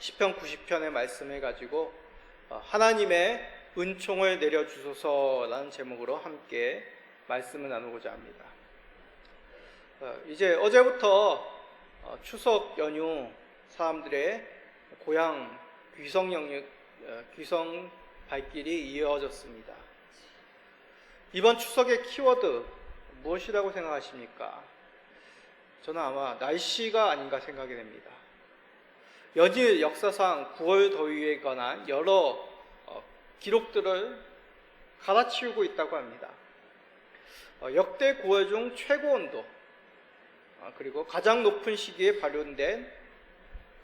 시편 90편의 말씀을 가지고 하나님의 은총을 내려주소서라는 제목으로 함께 말씀을 나누고자 합니다. 이제 어제부터 추석 연휴 사람들의 고향 귀성 발길이 이어졌습니다. 이번 추석의 키워드 무엇이라고 생각하십니까? 저는 아마 날씨가 아닌가 생각이 됩니다. 연일 역사상 9월 더위에 관한 여러 기록들을 갈아치우고 있다고 합니다. 역대 9월 중 최고 온도, 그리고 가장 높은 시기에 발효된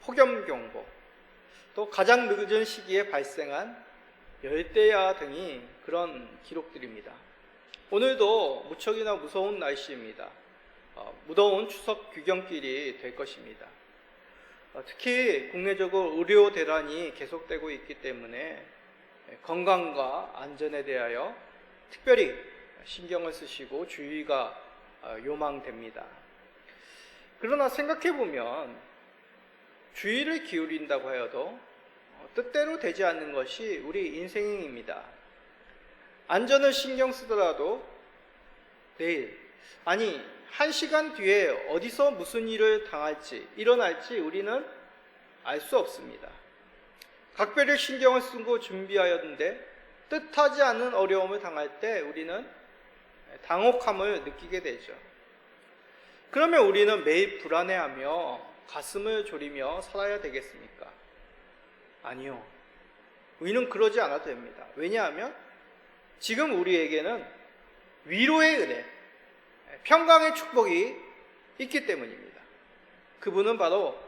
폭염경보, 또 가장 늦은 시기에 발생한 열대야 등이 그런 기록들입니다. 오늘도 무척이나 무서운 날씨입니다. 무더운 추석 귀경길이 될 것입니다. 특히 국내적으로 의료 대란이 계속되고 있기 때문에 건강과 안전에 대하여 특별히 신경을 쓰시고 주의가 요망됩니다. 그러나 생각해보면 주의를 기울인다고 하여도 뜻대로 되지 않는 것이 우리 인생입니다. 안전을 신경 쓰더라도 내일, 아니 1시간 뒤에 어디서 무슨 일을 일어날지 우리는 알 수 없습니다. 각별히 신경을 쓰고 준비하였는데 뜻하지 않은 어려움을 당할 때 우리는 당혹함을 느끼게 되죠. 그러면 우리는 매일 불안해하며 가슴을 졸이며 살아야 되겠습니까? 아니요. 우리는 그러지 않아도 됩니다. 왜냐하면 지금 우리에게는 위로의 은혜, 평강의 축복이 있기 때문입니다. 그분은 바로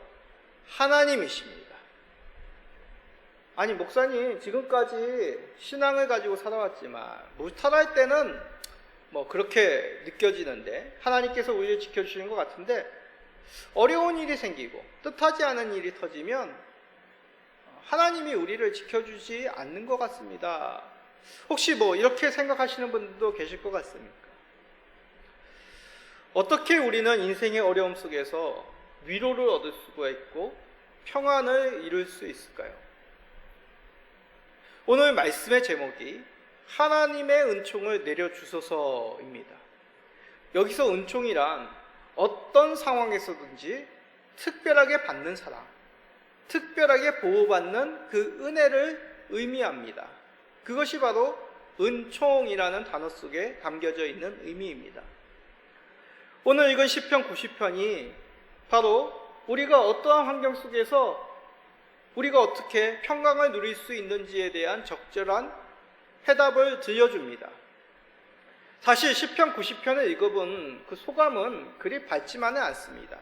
하나님이십니다. 아니, 목사님 지금까지 신앙을 가지고 살아왔지만 무탈할 때는 그렇게 느껴지는데 하나님께서 우리를 지켜주시는 것 같은데 어려운 일이 생기고 뜻하지 않은 일이 터지면 하나님이 우리를 지켜주지 않는 것 같습니다. 혹시 이렇게 생각하시는 분들도 계실 것 같습니까? 어떻게 우리는 인생의 어려움 속에서 위로를 얻을 수가 있고 평안을 이룰 수 있을까요? 오늘 말씀의 제목이 하나님의 은총을 내려주소서입니다. 여기서 은총이란 어떤 상황에서든지 특별하게 받는 사랑, 특별하게 보호받는 그 은혜를 의미합니다. 그것이 바로 은총이라는 단어 속에 담겨져 있는 의미입니다. 오늘 읽은 시편 90편이 바로 우리가 어떠한 환경 속에서 우리가 어떻게 평강을 누릴 수 있는지에 대한 적절한 해답을 들려줍니다. 사실 시편 90편을 읽어본 그 소감은 그리 밝지만은 않습니다.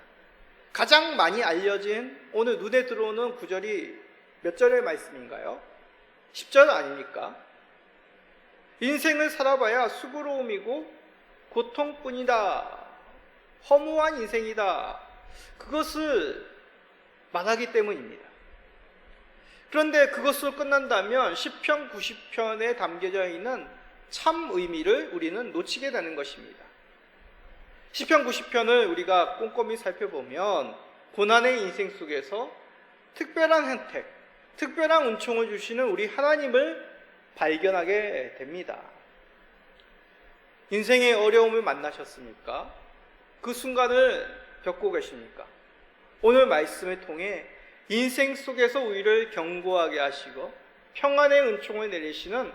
가장 많이 알려진 오늘 눈에 들어오는 구절이 몇 절의 말씀인가요? 10절 아닙니까? 인생을 살아봐야 수고로움이고 고통뿐이다. 허무한 인생이다. 그것을 말하기 때문입니다. 그런데 그것으로 끝난다면 시편 90편에 담겨져 있는 참 의미를 우리는 놓치게 되는 것입니다. 시편 90편을 우리가 꼼꼼히 살펴보면 고난의 인생 속에서 특별한 혜택, 특별한 은총을 주시는 우리 하나님을 발견하게 됩니다. 인생의 어려움을 만나셨습니까? 그 순간을 겪고 계십니까? 오늘 말씀을 통해 인생 속에서 우리를 견고하게 하시고 평안의 은총을 내리시는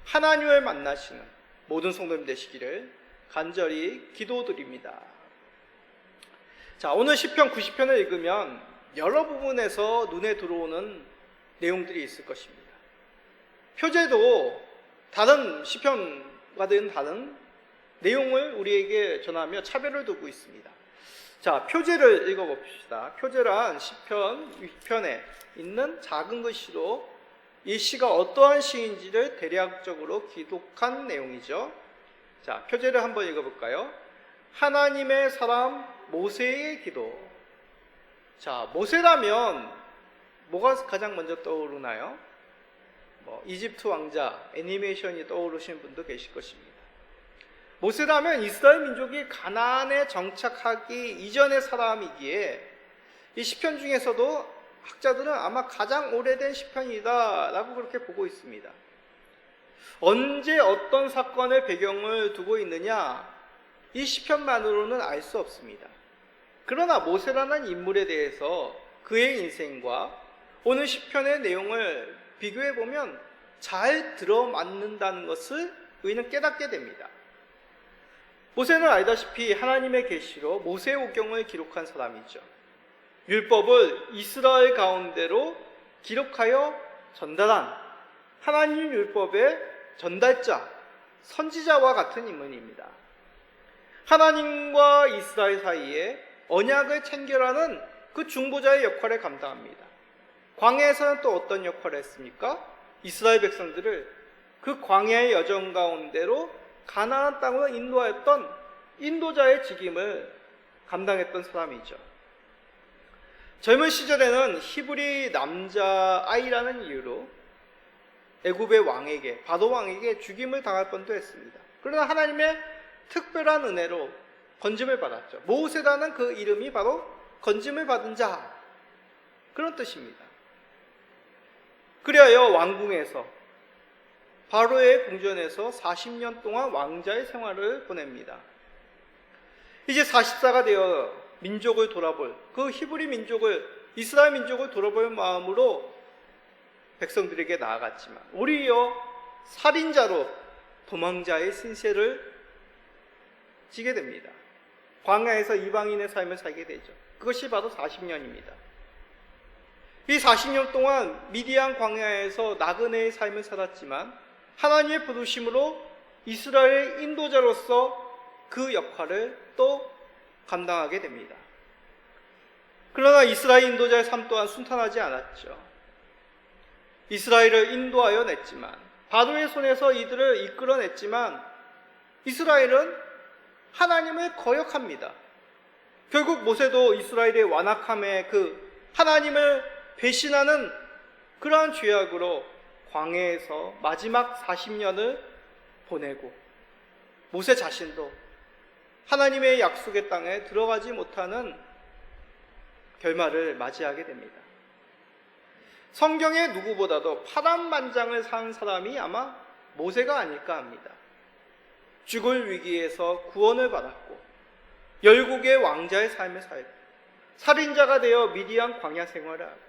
하나님을 만나시는 모든 성도님 되시기를 간절히 기도드립니다. 자, 오늘 시편 90편을 읽으면 여러 부분에서 눈에 들어오는 내용들이 있을 것입니다. 표제도 다른 시편과는 다른 내용을 우리에게 전하며 차별을 두고 있습니다. 자, 표제를 읽어봅시다. 표제란 시편 6편에 있는 작은 글씨로 이 시가 어떠한 시인지를 대략적으로 기록한 내용이죠. 자, 표제를 한번 읽어볼까요? 하나님의 사람 모세의 기도. 자, 모세라면 뭐가 가장 먼저 떠오르나요? 이집트 왕자 애니메이션이 떠오르시는 분도 계실 것입니다. 모세라면 이스라엘 민족이 가나안에 정착하기 이전의 사람이기에 이 시편 중에서도 학자들은 아마 가장 오래된 시편이다라고 그렇게 보고 있습니다. 언제 어떤 사건의 배경을 두고 있느냐, 이 시편만으로는 알 수 없습니다. 그러나 모세라는 인물에 대해서 그의 인생과 오늘 시편의 내용을 비교해 보면 잘 들어맞는다는 것을 우리는 깨닫게 됩니다. 모세는 알다시피 하나님의 계시로 모세오경을 기록한 사람이죠. 율법을 이스라엘 가운데로 기록하여 전달한 하나님 율법의 전달자, 선지자와 같은 인물입니다. 하나님과 이스라엘 사이에 언약을 챙겨라는 그 중보자의 역할을 감당합니다. 광야에서는 또 어떤 역할을 했습니까? 이스라엘 백성들을 그 광야의 여정 가운데로 가나안 땅으로 인도하였던 인도자의 직임을 감당했던 사람이죠. 젊은 시절에는 히브리 남자 아이라는 이유로 애굽의 왕에게, 바로 왕에게 죽임을 당할 뻔도 했습니다. 그러나 하나님의 특별한 은혜로 건짐을 받았죠. 모세라는 그 이름이 바로 건짐을 받은 자, 그런 뜻입니다. 그리하여 왕궁에서, 바로의 궁전에서 40년 동안 왕자의 생활을 보냅니다. 이제 40세가 되어 민족을 돌아볼, 그 히브리 민족을, 이스라엘 민족을 돌아볼 마음으로 백성들에게 나아갔지만 오히려 살인자로 도망자의 신세를 지게 됩니다. 광야에서 이방인의 삶을 살게 되죠. 그것이 바로 40년입니다. 이 40년 동안 미디안 광야에서 나그네의 삶을 살았지만 하나님의 부르심으로 이스라엘의 인도자로서 그 역할을 또 감당하게 됩니다. 그러나 이스라엘 인도자의 삶 또한 순탄하지 않았죠. 이스라엘을 인도하여 냈지만, 바로의 손에서 이들을 이끌어냈지만 이스라엘은 하나님을 거역합니다. 결국 모세도 이스라엘의 완악함에 그 하나님을 배신하는 그러한 죄악으로 광야에서 마지막 40년을 보내고, 모세 자신도 하나님의 약속의 땅에 들어가지 못하는 결말을 맞이하게 됩니다. 성경의 누구보다도 파란만장을 산 사람이 아마 모세가 아닐까 합니다. 죽을 위기에서 구원을 받았고 열국의 왕자의 삶을 살고 살인자가 되어 미디안 광야 생활을 하고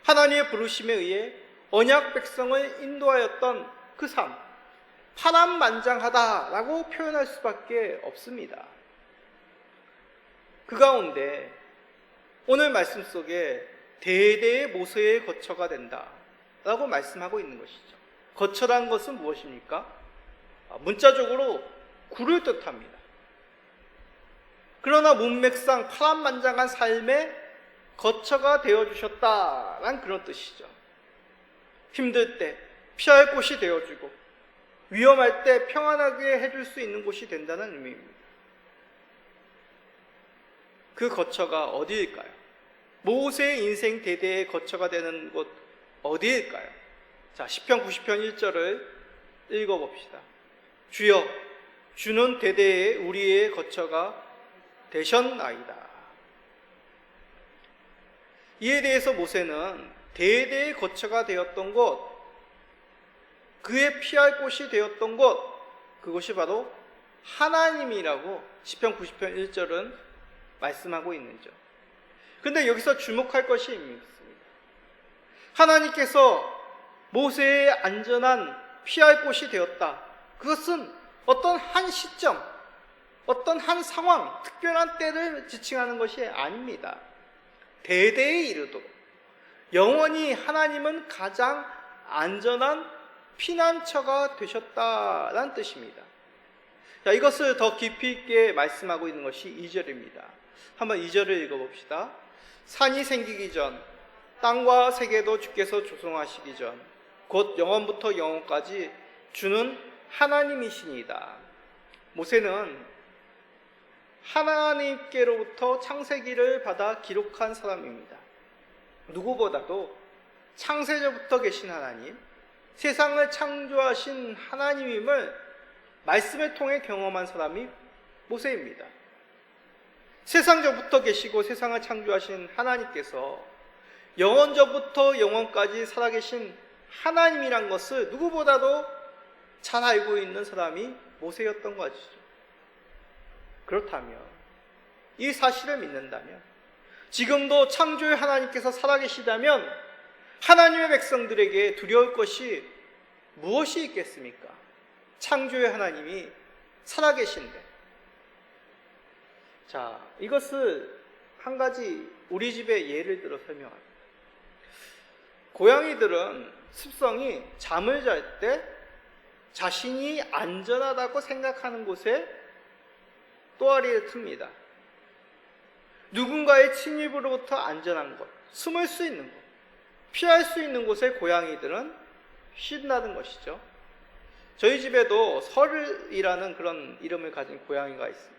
하나님의 부르심에 의해 언약 백성을 인도하였던 그 삶, 파란만장하다라고 표현할 수밖에 없습니다. 그 가운데 오늘 말씀 속에 대대의 모세의 거처가 된다라고 말씀하고 있는 것이죠. 거처란 것은 무엇입니까? 문자적으로 굴을 뜻합니다. 그러나 문맥상 파란만장한 삶의 거처가 되어주셨다란 그런 뜻이죠. 힘들 때 피할 곳이 되어주고 위험할 때 평안하게 해줄 수 있는 곳이 된다는 의미입니다. 그 거처가 어디일까요? 모세의 인생 대대의 거처가 되는 곳 어디일까요? 자, 시편 90편 1절을 읽어봅시다. 주여, 주는 대대의 우리의 거처가 되셨나이다. 이에 대해서 모세는 대대의 거처가 되었던 곳, 그의 피할 곳이 되었던 곳, 그것이 바로 하나님이라고 시편 90편 1절은 말씀하고 있는죠. 근데 여기서 주목할 것이 있습니다. 하나님께서 모세의 안전한 피할 곳이 되었다. 그것은 어떤 한 시점, 어떤 한 상황, 특별한 때를 지칭하는 것이 아닙니다. 대대에 이르도록 영원히 하나님은 가장 안전한 피난처가 되셨다라는 뜻입니다. 자, 이것을 더 깊이 있게 말씀하고 있는 것이 2절입니다. 한번 2절을 읽어봅시다. 산이 생기기 전, 땅과 세계도 주께서 조성하시기 전, 곧 영원부터 영원까지 주는 하나님이시니이다. 모세는 하나님께로부터 창세기를 받아 기록한 사람입니다. 누구보다도 창세전부터 계신 하나님, 세상을 창조하신 하나님임을 말씀을 통해 경험한 사람이 모세입니다. 세상 전부터 계시고 세상을 창조하신 하나님께서 영원전부터 영원까지 살아계신 하나님이란 것을 누구보다도 잘 알고 있는 사람이 모세였던 것이죠. 그렇다면, 이 사실을 믿는다면, 지금도 창조의 하나님께서 살아계시다면 하나님의 백성들에게 두려울 것이 무엇이 있겠습니까? 창조의 하나님이 살아계신데. 자, 이것을 한 가지 우리 집의 예를 들어 설명합니다. 고양이들은 습성이 잠을 잘 때 자신이 안전하다고 생각하는 곳에 또아리를 틉니다. 누군가의 침입으로부터 안전한 곳, 숨을 수 있는 곳, 피할 수 있는 곳에 고양이들은 쉰다는 것이죠. 저희 집에도 설이라는 그런 이름을 가진 고양이가 있습니다.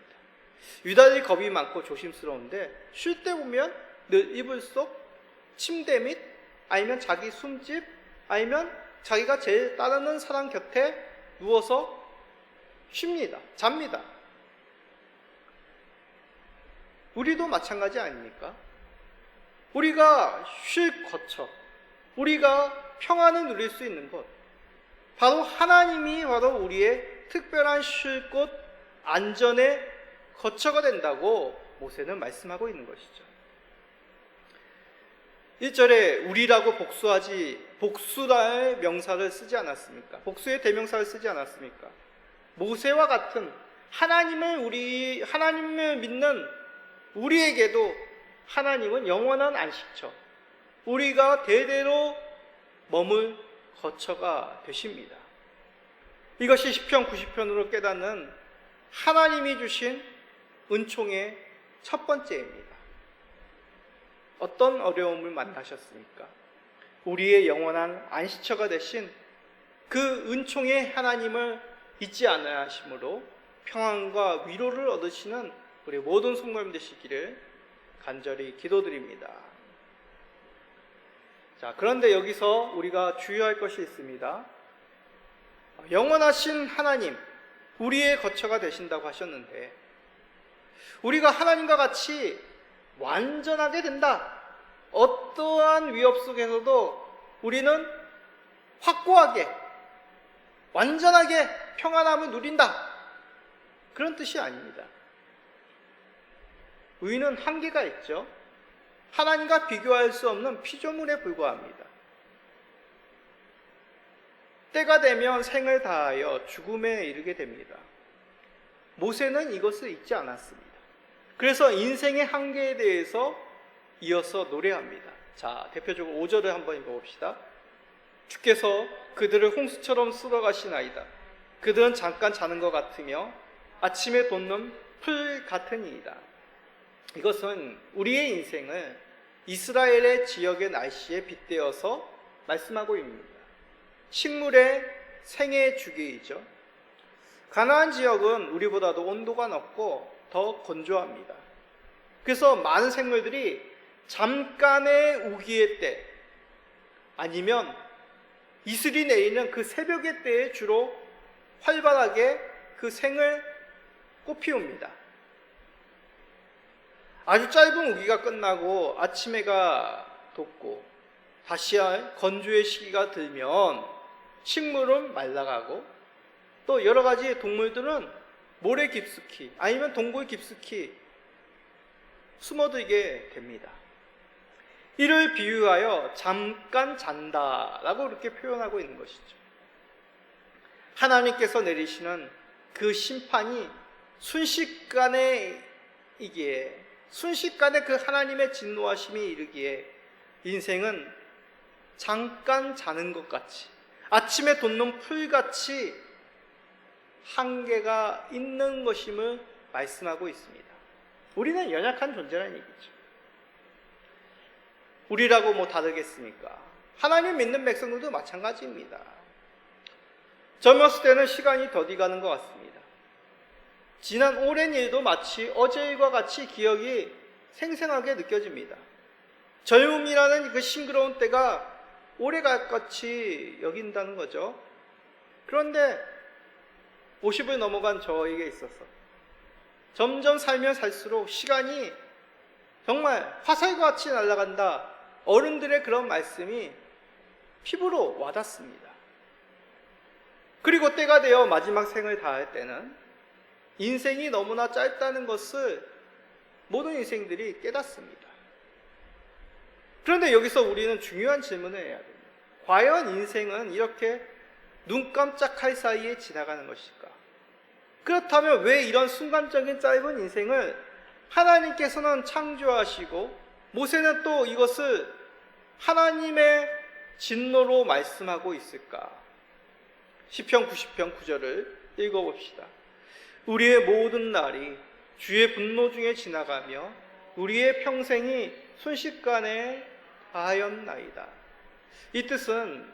유달리 겁이 많고 조심스러운데 쉴 때 보면 늘 이불 속, 침대 밑, 아니면 자기 숨집, 아니면 자기가 제일 따르는 사람 곁에 누워서 쉽니다. 잡니다. 우리도 마찬가지 아닙니까? 우리가 쉴 거처, 우리가 평안을 누릴 수 있는 곳, 바로 하나님이 바로 우리의 특별한 쉴 곳, 안전의 거처가 된다고 모세는 말씀하고 있는 것이죠. 1절에 우리라고 복수라의 명사를 쓰지 않았습니까? 복수의 대명사를 쓰지 않았습니까? 모세와 같은 하나님을 믿는 우리에게도 하나님은 영원한 안식처, 우리가 대대로 머물 거처가 되십니다. 이것이 시편 90편으로 깨닫는 하나님이 주신 은총의 첫 번째입니다. 어떤 어려움을 만나셨습니까? 우리의 영원한 안식처가 되신 그 은총의 하나님을 잊지 않아야 하심으로 평안과 위로를 얻으시는 우리 모든 성도님 되시기를 간절히 기도드립니다. 자, 그런데 여기서 우리가 주의할 것이 있습니다. 영원하신 하나님, 우리의 거처가 되신다고 하셨는데 우리가 하나님과 같이 완전하게 된다. 어떠한 위협 속에서도 우리는 확고하게, 완전하게 평안함을 누린다. 그런 뜻이 아닙니다. 우리는 한계가 있죠. 하나님과 비교할 수 없는 피조물에 불과합니다. 때가 되면 생을 다하여 죽음에 이르게 됩니다. 모세는 이것을 잊지 않았습니다. 그래서 인생의 한계에 대해서 이어서 노래합니다. 자, 대표적으로 5절을 한번 읽어봅시다. 주께서 그들을 홍수처럼 쓸어가시나이다. 그들은 잠깐 자는 것 같으며 아침에 돋는 풀 같으니이다. 이것은 우리의 인생을 이스라엘의 지역의 날씨에 빗대어서 말씀하고 있습니다. 식물의 생애 주기이죠. 가나안 지역은 우리보다도 온도가 높고 더 건조합니다. 그래서 많은 생물들이 잠깐의 우기의 때 아니면 이슬이 내리는 그 새벽의 때에 주로 활발하게 그 생을 꽃피웁니다. 아주 짧은 우기가 끝나고 아침해가 돋고 다시 건조의 시기가 들면 식물은 말라가고 또 여러 가지 동물들은 모래 깊숙이 아니면 동굴 깊숙이 숨어들게 됩니다. 이를 비유하여 잠깐 잔다라고 이렇게 표현하고 있는 것이죠. 하나님께서 내리시는 그 심판이 순식간에 그 하나님의 진노하심이 이르기에 인생은 잠깐 자는 것 같이 아침에 돋는 풀같이 한계가 있는 것임을 말씀하고 있습니다. 우리는 연약한 존재라는 얘기죠. 우리라고 뭐 다르겠습니까? 하나님 믿는 백성들도 마찬가지입니다. 젊었을 때는 시간이 더디 가는 것 같습니다. 지난 오랜 일도 마치 어제 일과 같이 기억이 생생하게 느껴집니다. 젊음이라는 그 싱그러운 때가 오래갈 것 같이 여긴다는 거죠. 그런데 50을 넘어간 저에게 있어서 점점 살면 살수록 시간이 정말 화살과 같이 날아간다, 어른들의 그런 말씀이 피부로 와닿습니다. 그리고 때가 되어 마지막 생을 다할 때는 인생이 너무나 짧다는 것을 모든 인생들이 깨닫습니다. 그런데 여기서 우리는 중요한 질문을 해야 됩니다. 과연 인생은 이렇게 눈 깜짝할 사이에 지나가는 것일까? 그렇다면 왜 이런 순간적인 짧은 인생을 하나님께서는 창조하시고 모세는 또 이것을 하나님의 진노로 말씀하고 있을까? 시편 90편 9절을 읽어봅시다. 우리의 모든 날이 주의 분노 중에 지나가며 우리의 평생이 순식간에 다하였나이다. 이 뜻은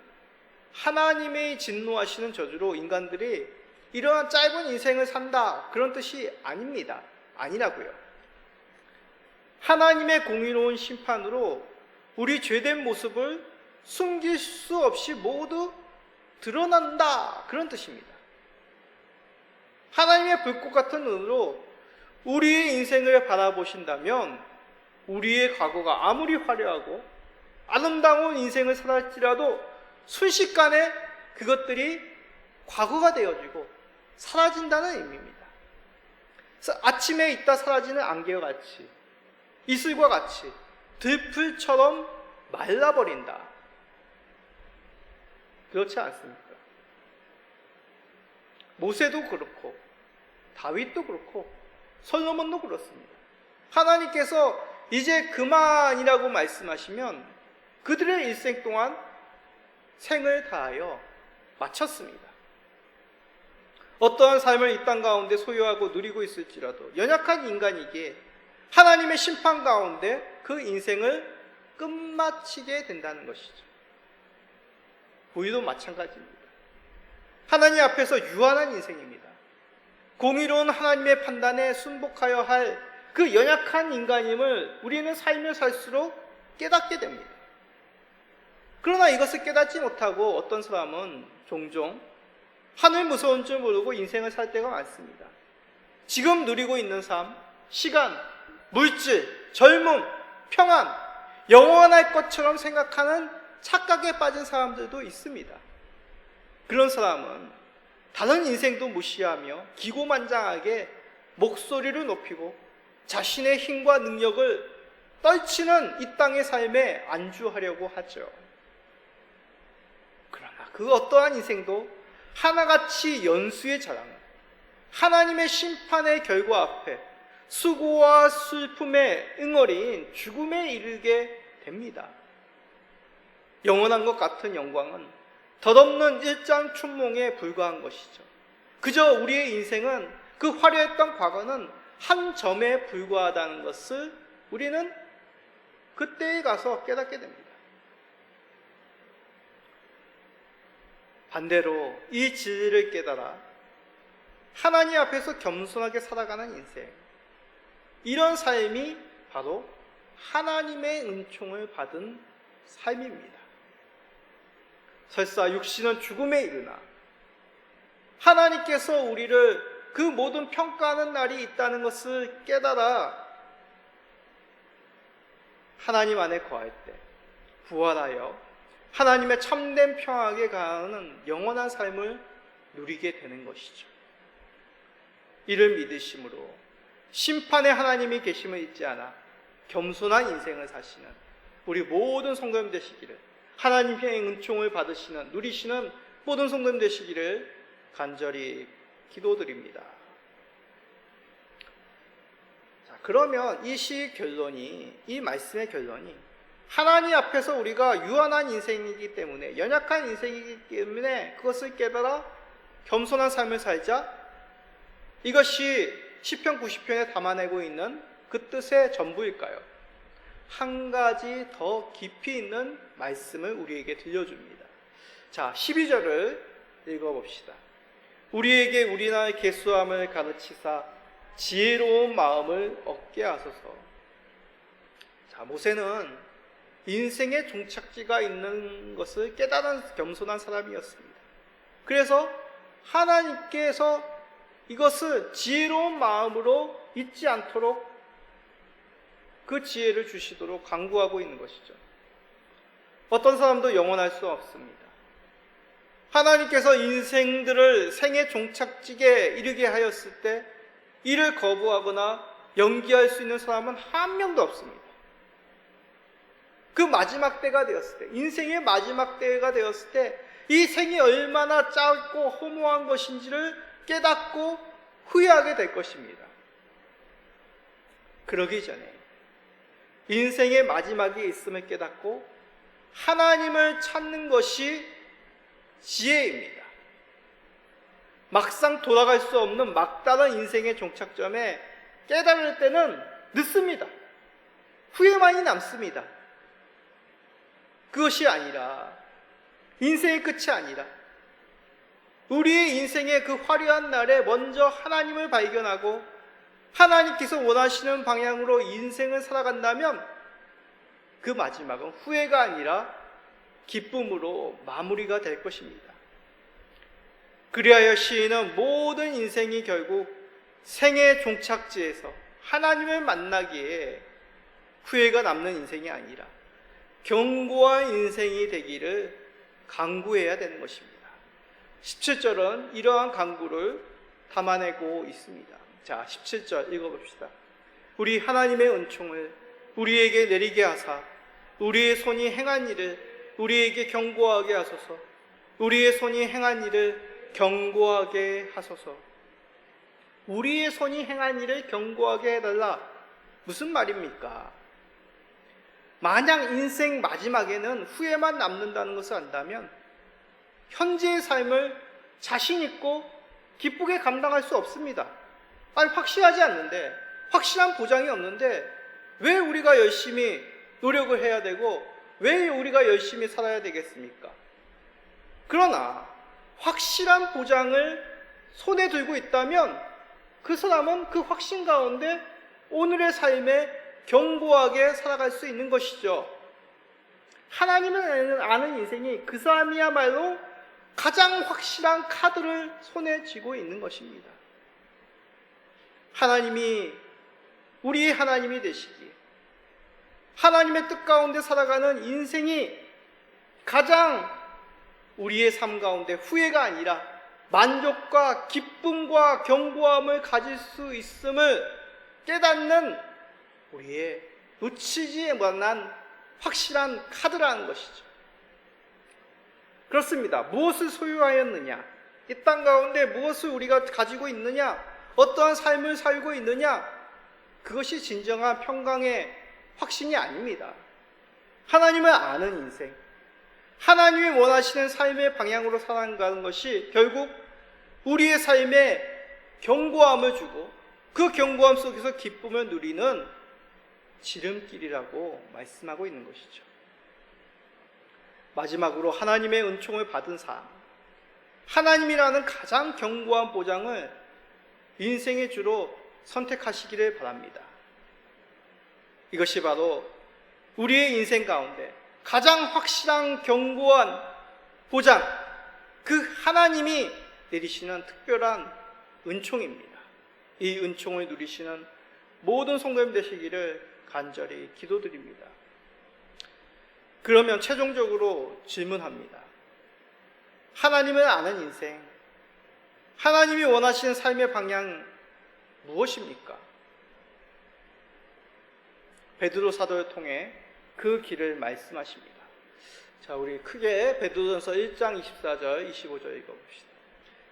하나님의 진노하시는 저주로 인간들이 이러한 짧은 인생을 산다, 그런 뜻이 아닙니다. 아니라고요. 하나님의 공의로운 심판으로 우리 죄된 모습을 숨길 수 없이 모두 드러난다, 그런 뜻입니다. 하나님의 불꽃 같은 눈으로 우리의 인생을 바라보신다면 우리의 과거가 아무리 화려하고 아름다운 인생을 살았지라도 순식간에 그것들이 과거가 되어지고 사라진다는 의미입니다. 그래서 아침에 있다 사라지는 안개와 같이, 이슬과 같이 들풀처럼 말라버린다. 그렇지 않습니까? 모세도 그렇고 다윗도 그렇고 솔로몬도 그렇습니다. 하나님께서 이제 그만이라고 말씀하시면 그들의 일생 동안 생을 다하여 마쳤습니다. 어떠한 삶을 이 땅 가운데 소유하고 누리고 있을지라도 연약한 인간이기에 하나님의 심판 가운데 그 인생을 끝마치게 된다는 것이죠. 우리도 마찬가지입니다. 하나님 앞에서 유한한 인생입니다. 공의로운 하나님의 판단에 순복하여 할 그 연약한 인간임을 우리는 살며 살수록 깨닫게 됩니다. 그러나 이것을 깨닫지 못하고 어떤 사람은 종종 하늘 무서운 줄 모르고 인생을 살 때가 많습니다. 지금 누리고 있는 삶, 시간, 물질, 젊음, 평안, 영원할 것처럼 생각하는 착각에 빠진 사람들도 있습니다. 그런 사람은 다른 인생도 무시하며 기고만장하게 목소리를 높이고 자신의 힘과 능력을 떨치는 이 땅의 삶에 안주하려고 하죠. 그러나 그 어떠한 인생도 하나같이 연수의 자랑, 하나님의 심판의 결과 앞에 수고와 슬픔의 응어리인 죽음에 이르게 됩니다. 영원한 것 같은 영광은 덧없는 일장 춘몽에 불과한 것이죠. 그저 우리의 인생은 그 화려했던 과거는 한 점에 불과하다는 것을 우리는 그때에 가서 깨닫게 됩니다. 반대로 이 진리를 깨달아 하나님 앞에서 겸손하게 살아가는 인생, 이런 삶이 바로 하나님의 은총을 받은 삶입니다. 설사 육신은 죽음에 이르나 하나님께서 우리를 그 모든 평가하는 날이 있다는 것을 깨달아 하나님 안에 거할 때 부활하여 하나님의 참된 평안에 가는 영원한 삶을 누리게 되는 것이죠. 이를 믿으심으로 심판의 하나님이 계심을 잊지 않아 겸손한 인생을 사시는 우리 모든 성도님 되시기를, 하나님의 은총을 받으시는, 누리시는 모든 성도님 되시기를 간절히 기도드립니다. 자, 그러면 이 시의 결론이, 이 말씀의 결론이 하나님 앞에서 우리가 유한한 인생이기 때문에, 연약한 인생이기 때문에 그것을 깨달아 겸손한 삶을 살자, 이것이 시편 90편에 담아내고 있는 그 뜻의 전부일까요? 한 가지 더 깊이 있는 말씀을 우리에게 들려줍니다. 자, 12절을 읽어봅시다. 우리에게 우리나라의 계수함을 가르치사 지혜로운 마음을 얻게 하소서. 자, 모세는 인생의 종착지가 있는 것을 깨달은 겸손한 사람이었습니다. 그래서 하나님께서 이것을 지혜로운 마음으로 잊지 않도록 그 지혜를 주시도록 간구하고 있는 것이죠. 어떤 사람도 영원할 수 없습니다. 하나님께서 인생들을 생의 종착지에 이르게 하였을 때 이를 거부하거나 연기할 수 있는 사람은 한 명도 없습니다. 그 마지막 때가 되었을 때, 인생의 마지막 때가 되었을 때 이 생이 얼마나 짧고 허무한 것인지를 깨닫고 후회하게 될 것입니다. 그러기 전에 인생의 마지막이 있음을 깨닫고 하나님을 찾는 것이 지혜입니다. 막상 돌아갈 수 없는 막다른 인생의 종착점에 깨달을 때는 늦습니다. 후회만이 남습니다. 그것이 아니라, 인생의 끝이 아니라 우리의 인생의 그 화려한 날에 먼저 하나님을 발견하고 하나님께서 원하시는 방향으로 인생을 살아간다면 그 마지막은 후회가 아니라 기쁨으로 마무리가 될 것입니다. 그리하여 시인은 모든 인생이 결국 생의 종착지에서 하나님을 만나기에 후회가 남는 인생이 아니라 견고한 인생이 되기를 간구해야 되는 것입니다. 17절은 이러한 간구를 담아내고 있습니다. 자, 17절 읽어봅시다. 우리 하나님의 은총을 우리에게 내리게 하사 우리의 손이 행한 일을 우리에게 경고하게 하소서. 우리의 손이 행한 일을 경고하게 하소서. 우리의 손이 행한 일을 경고하게 해달라. 무슨 말입니까? 만약 인생 마지막에는 후회만 남는다는 것을 안다면 현재의 삶을 자신 있고 기쁘게 감당할 수 없습니다. 아니, 확실하지 않는데, 확실한 보장이 없는데 왜 우리가 열심히 노력을 해야 되고 왜 우리가 열심히 살아야 되겠습니까? 그러나 확실한 보장을 손에 들고 있다면 그 사람은 그 확신 가운데 오늘의 삶에 견고하게 살아갈 수 있는 것이죠. 하나님을 아는 인생이 그 사람이야말로 가장 확실한 카드를 손에 쥐고 있는 것입니다. 하나님이 우리의 하나님이 되시기에 하나님의 뜻 가운데 살아가는 인생이 가장 우리의 삶 가운데 후회가 아니라 만족과 기쁨과 견고함을 가질 수 있음을 깨닫는 우리의 놓치지 못한 확실한 카드라는 것이죠. 그렇습니다. 무엇을 소유하였느냐, 이 땅 가운데 무엇을 우리가 가지고 있느냐, 어떠한 삶을 살고 있느냐, 그것이 진정한 평강의 확신이 아닙니다. 하나님을 아는 인생, 하나님이 원하시는 삶의 방향으로 살아가는 것이 결국 우리의 삶에 견고함을 주고 그 견고함 속에서 기쁨을 누리는 지름길이라고 말씀하고 있는 것이죠. 마지막으로 하나님의 은총을 받은 삶, 하나님이라는 가장 견고한 보장을 인생의 주로 선택하시기를 바랍니다. 이것이 바로 우리의 인생 가운데 가장 확실한 견고한 보장, 그 하나님이 내리시는 특별한 은총입니다. 이 은총을 누리시는 모든 성도님 되시기를 간절히 기도드립니다. 그러면 최종적으로 질문합니다. 하나님을 아는 인생, 하나님이 원하시는 삶의 방향 무엇입니까? 베드로 사도를 통해 그 길을 말씀하십니다. 자, 우리 크게 베드로전서 1장 24절 25절 읽어봅시다.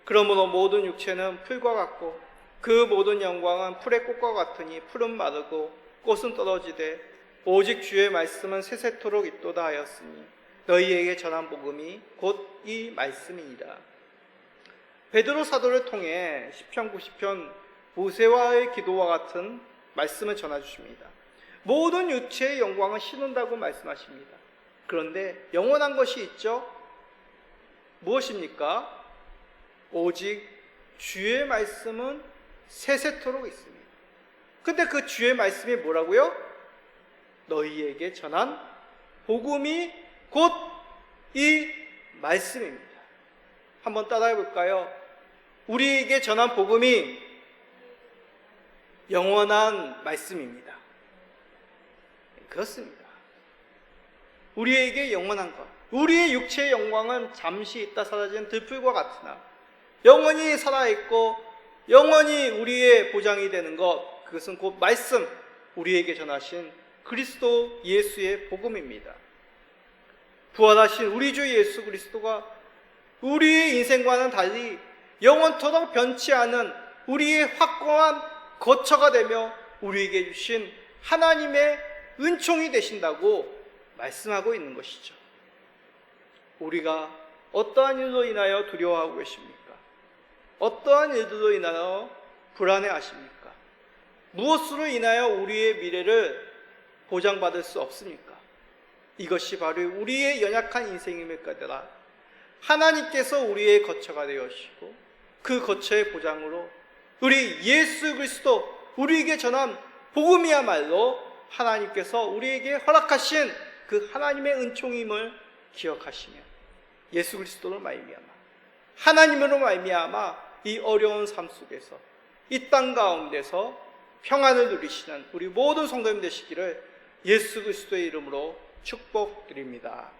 그러므로 모든 육체는 풀과 같고 그 모든 영광은 풀의 꽃과 같으니 풀은 마르고 꽃은 떨어지되 오직 주의 말씀은 세세토록 있도다 하였으니 너희에게 전한 복음이 곧 이 말씀이니라. 베드로 사도를 통해 시편 90편 모세와의 기도와 같은 말씀을 전해주십니다. 모든 육체의 영광을 싣는다고 말씀하십니다. 그런데 영원한 것이 있죠. 무엇입니까? 오직 주의 말씀은 세세토록 있습니다. 근데 그 주의 말씀이 뭐라고요? 너희에게 전한 복음이 곧 이 말씀입니다. 한번 따라해 볼까요? 우리에게 전한 복음이 영원한 말씀입니다. 그렇습니다. 우리에게 영원한 것, 우리의 육체의 영광은 잠시 있다 사라지는 들풀과 같으나 영원히 살아있고 영원히 우리의 보장이 되는 것, 그것은 곧 말씀, 우리에게 전하신 그리스도 예수의 복음입니다. 부활하신 우리 주 예수 그리스도가 우리의 인생과는 달리 영원토록 변치 않은 우리의 확고한 거처가 되며 우리에게 주신 하나님의 은총이 되신다고 말씀하고 있는 것이죠. 우리가 어떠한 일로 인하여 두려워하고 계십니까? 어떠한 일들로 인하여 불안해하십니까? 무엇으로 인하여 우리의 미래를 보장받을 수 없습니까? 이것이 바로 우리의 연약한 인생임을 까더라 하나님께서 우리의 거처가 되어주시고 그 거처의 보장으로 우리 예수 그리스도 우리에게 전한 복음이야말로 하나님께서 우리에게 허락하신 그 하나님의 은총임을 기억하시며 예수 그리스도로 말미암아 하나님으로 말미암아 이 어려운 삶 속에서 이 땅 가운데서 평안을 누리시는 우리 모든 성도님 되시기를 예수 그리스도의 이름으로 축복드립니다.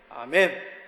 아멘.